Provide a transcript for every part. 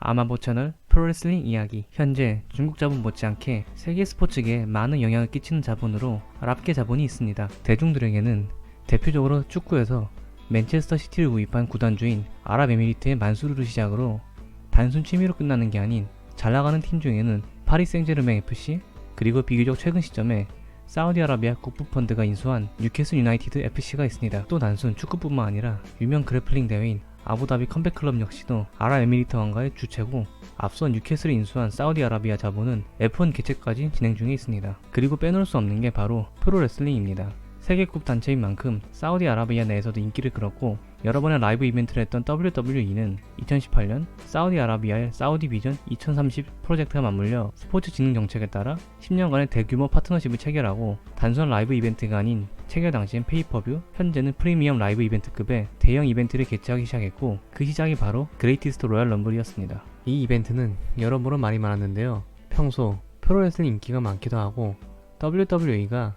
아마보 채널 프로레슬링 이야기. 현재 중국 자본 못지않게 세계 스포츠계에 많은 영향을 끼치는 자본으로 랍계 자본이 있습니다. 대중들에게는 대표적으로 축구에서 맨체스터 시티를 구입한 구단주인 아랍에미리트의 만수르를 시작으로 단순 취미로 끝나는 게 아닌 잘나가는 팀 중에는 파리 생제르맹 FC, 그리고 비교적 최근 시점에 사우디아라비아 국부펀드가 인수한 뉴캐슬 유나이티드 FC가 있습니다. 또 단순 축구뿐만 아니라 유명 그래플링 대회인 아부다비 컴백클럽 역시도 아랍에미리트 왕가의 주체고, 앞서 뉴캐슬을 인수한 사우디아라비아 자본은 F1 개최까지 진행 중에 있습니다. 그리고 빼놓을 수 없는 게 바로 프로레슬링입니다. 세계급 단체인 만큼 사우디아라비아 내에서도 인기를 끌었고, 여러 번의 라이브 이벤트를 했던 WWE는 2018년 사우디아라비아의 사우디 비전 2030 프로젝트가 맞물려 스포츠 진흥 정책에 따라 10년간의 대규모 파트너십을 체결하고, 단순한 라이브 이벤트가 아닌 체결 당시엔 페이퍼뷰, 현재는 프리미엄 라이브 이벤트급의 대형 이벤트를 개최하기 시작했고, 그 시작이 바로 그레이티스트 로얄 럼블이었습니다. 이 이벤트는 여러모로 말이 많았는데요. 평소 프로레슬링 인기가 많기도 하고 WWE가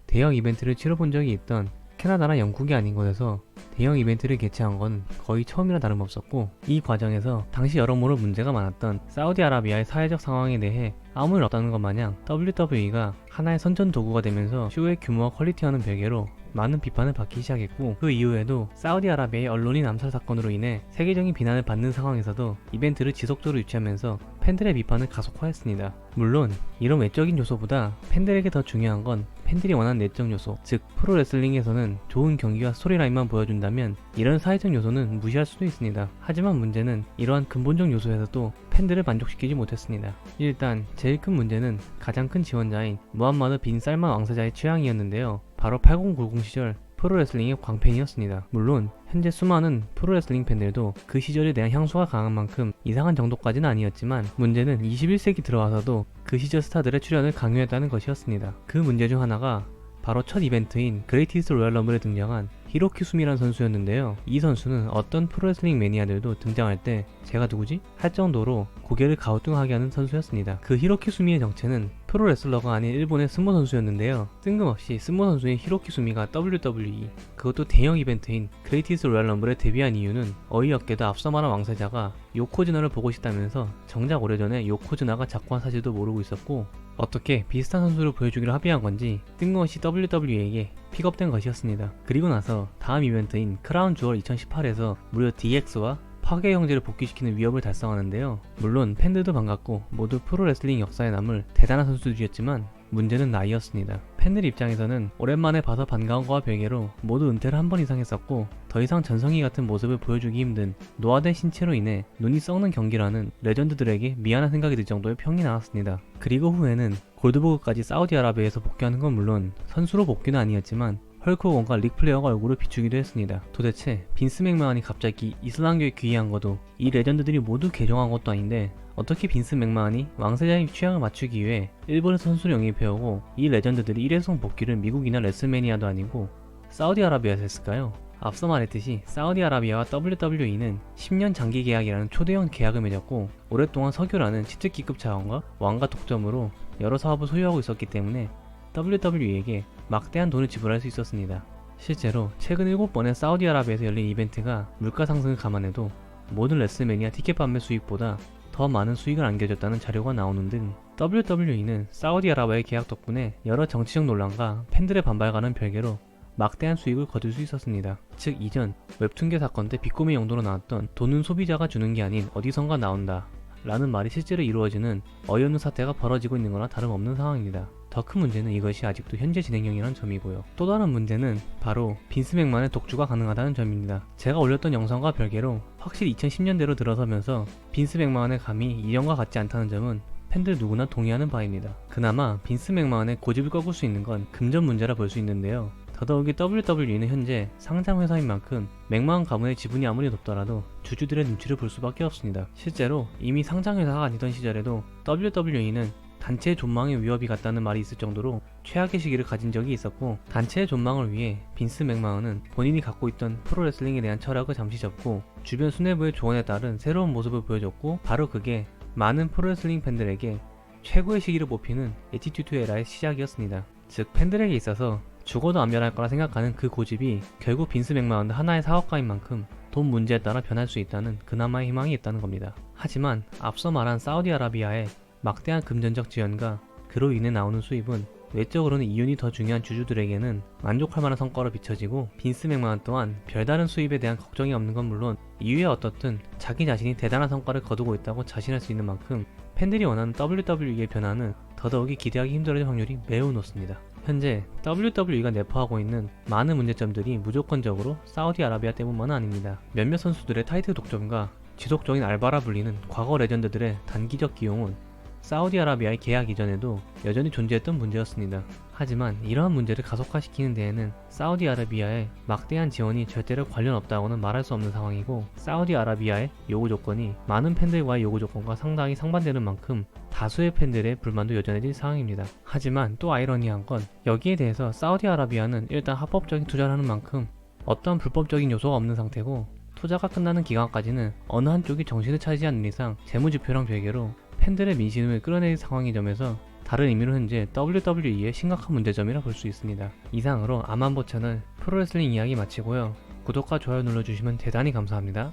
대형 이벤트를 치러본 적이 있던 캐나다나 영국이 아닌 곳에서 대형 이벤트를 개최한 건 거의 처음이나 다름없었고, 이 과정에서 당시 여러모로 문제가 많았던 사우디아라비아의 사회적 상황에 대해 아무 일 없다는 것 마냥 WWE가 하나의 선전 도구가 되면서 쇼의 규모와 퀄리티와는 별개로 많은 비판을 받기 시작했고, 그 이후에도 사우디아라비아의 언론인 암살 사건으로 인해 세계적인 비난을 받는 상황에서도 이벤트를 지속적으로 유치하면서 팬들의 비판을 가속화했습니다. 물론 이런 외적인 요소보다 팬들에게 더 중요한 건 팬들이 원하는 내적 요소, 즉 프로레슬링에서는 좋은 경기와 스토리라인만 보여준다면 이런 사회적 요소는 무시할 수도 있습니다. 하지만 문제는 이러한 근본적 요소에서도 팬들을 만족시키지 못했습니다. 일단 제일 큰 문제는 가장 큰 지원자인 무함마드 빈 살만 왕세자의 취향이었는데요. 바로 8090 시절 프로레슬링의 광팬이었습니다. 물론 현재 수많은 프로레슬링 팬들도 그 시절에 대한 향수가 강한 만큼 이상한 정도까지는 아니었지만, 문제는 21세기 들어와서도 그 시절 스타들의 출연을 강요했다는 것이었습니다. 그 문제 중 하나가 바로 첫 이벤트인 그레이티스트 로얄 럼블에 등장한 히로키 수미라는 선수였는데요. 이 선수는 어떤 프로레슬링 매니아들도 등장할 때 제가 누구지? 할 정도로 고개를 가우뚱하게 하는 선수였습니다. 그 히로키 수미의 정체는 프로레슬러가 아닌 일본의 스모 선수였는데요. 뜬금없이 스모 선수인 히로키 수미가 WWE, 그것도 대형 이벤트인 그레이티스트 로얄 럼블에 데뷔한 이유는 어이없게도 앞서 말한 왕세자가 요코즈나를 보고 싶다면서 정작 오래전에 요코즈나가 작고한 사실도 모르고 있었고, 어떻게 비슷한 선수를 보여주기로 합의한 건지 뜬금없이 WWE에게 픽업된 것이었습니다. 그리고 나서 다음 이벤트인 크라운 주얼 2018에서 무려 DX와 파괴 형제를 복귀시키는 위협을 달성하는데요. 물론 팬들도 반갑고 모두 프로레슬링 역사에 남을 대단한 선수들이었지만 문제는 나이였습니다. 팬들 입장에서는 오랜만에 봐서 반가운 거와 별개로 모두 은퇴를 한 번 이상 했었고, 더 이상 전성기 같은 모습을 보여주기 힘든 노화된 신체로 인해 눈이 썩는 경기라는 레전드들에게 미안한 생각이 들 정도의 평이 나왔습니다. 그리고 후에는 골드버그까지 사우디아라비아에서 복귀하는 건 물론 선수로 복귀는 아니었지만 헐크 호건과 릭 플레어가 얼굴을 비추기도 했습니다. 도대체 빈스 맥마한이 갑자기 이슬람교에 귀의한 것도 이 레전드들이 모두 개종한 것도 아닌데, 어떻게 빈스 맥마한이 왕세자의 취향을 맞추기 위해 일본에서 선수를 영입해오고 이 레전드들이 일회성 복귀를 미국이나 레슬매니아도 아니고 사우디아라비아에서 했을까요? 앞서 말했듯이 사우디아라비아와 WWE는 10년 장기 계약이라는 초대형 계약을 맺었고, 오랫동안 석유라는 치트기급 자원과 왕가 독점으로 여러 사업을 소유하고 있었기 때문에 WWE에게 막대한 돈을 지불할 수 있었습니다. 실제로 최근 7번의 사우디아라비아에서 열린 이벤트가 물가 상승을 감안해도 모든 레슬매니아 티켓 판매 수익보다 더 많은 수익을 안겨줬다는 자료가 나오는 등 WWE는 사우디아라비아의 계약 덕분에 여러 정치적 논란과 팬들의 반발과는 별개로 막대한 수익을 거둘 수 있었습니다. 즉 이전 웹툰계 사건 때 비꼬미 용도로 나왔던 돈은 소비자가 주는 게 아닌 어디선가 나온다 라는 말이 실제로 이루어지는 어이없는 사태가 벌어지고 있는 거나 다름없는 상황입니다. 더 큰 문제는 이것이 아직도 현재 진행형이라는 점이고요. 또 다른 문제는 바로 빈스 맥만의 독주가 가능하다는 점입니다. 제가 올렸던 영상과 별개로 확실히 2010년대로 들어서면서 빈스 맥만의 감이 이전과 같지 않다는 점은 팬들 누구나 동의하는 바입니다. 그나마 빈스 맥만의 고집을 꺾을 수 있는 건 금전 문제라 볼 수 있는데요. 더더욱이 WWE는 현재 상장 회사인 만큼 맥마한 가문의 지분이 아무리 높더라도 주주들의 눈치를 볼 수밖에 없습니다. 실제로 이미 상장 회사가 아니던 시절에도 WWE는 단체의 존망에 위협이 갔다는 말이 있을 정도로 최악의 시기를 가진 적이 있었고, 단체의 존망을 위해 빈스 맥마헌은 본인이 갖고 있던 프로레슬링에 대한 철학을 잠시 접고 주변 수뇌부의 조언에 따른 새로운 모습을 보여줬고, 바로 그게 많은 프로레슬링 팬들에게 최고의 시기를 뽑히는 애티튜드 에라의 시작이었습니다. 즉 팬들에게 있어서 죽어도 안 변할 거라 생각하는 그 고집이 결국 빈스 맥마헌도 하나의 사업가인 만큼 돈 문제에 따라 변할 수 있다는 그나마의 희망이 있다는 겁니다. 하지만 앞서 말한 사우디아라비아의 막대한 금전적 지원과 그로 인해 나오는 수입은 외적으로는 이윤이 더 중요한 주주들에게는 만족할 만한 성과로 비춰지고, 빈스 맥마는 또한 별다른 수입에 대한 걱정이 없는 건 물론 이유에 어떻든 자기 자신이 대단한 성과를 거두고 있다고 자신할 수 있는 만큼 팬들이 원하는 WWE의 변화는 더더욱이 기대하기 힘들어질 확률이 매우 높습니다. 현재 WWE가 내포하고 있는 많은 문제점들이 무조건적으로 사우디아라비아 때문만은 아닙니다. 몇몇 선수들의 타이틀 독점과 지속적인 알바라 불리는 과거 레전드들의 단기적 기용은 사우디아라비아의 계약 이전에도 여전히 존재했던 문제였습니다. 하지만 이러한 문제를 가속화시키는 데에는 사우디아라비아의 막대한 지원이 절대로 관련 없다고는 말할 수 없는 상황이고, 사우디아라비아의 요구 조건이 많은 팬들과의 요구 조건과 상당히 상반되는 만큼 다수의 팬들의 불만도 여전해질 상황입니다. 하지만 또 아이러니한 건 여기에 대해서 사우디아라비아는 일단 합법적인 투자를 하는 만큼 어떠한 불법적인 요소가 없는 상태고, 투자가 끝나는 기간까지는 어느 한쪽이 정신을 차리지 않는 이상 재무지표랑 별개로 팬들의 민심을 끌어내릴 상황인 점에서 다른 의미로 현재 WWE의 심각한 문제점이라 볼 수 있습니다. 이상으로 아만보 채널 프로레슬링 이야기 마치고요. 구독과 좋아요 눌러주시면 대단히 감사합니다.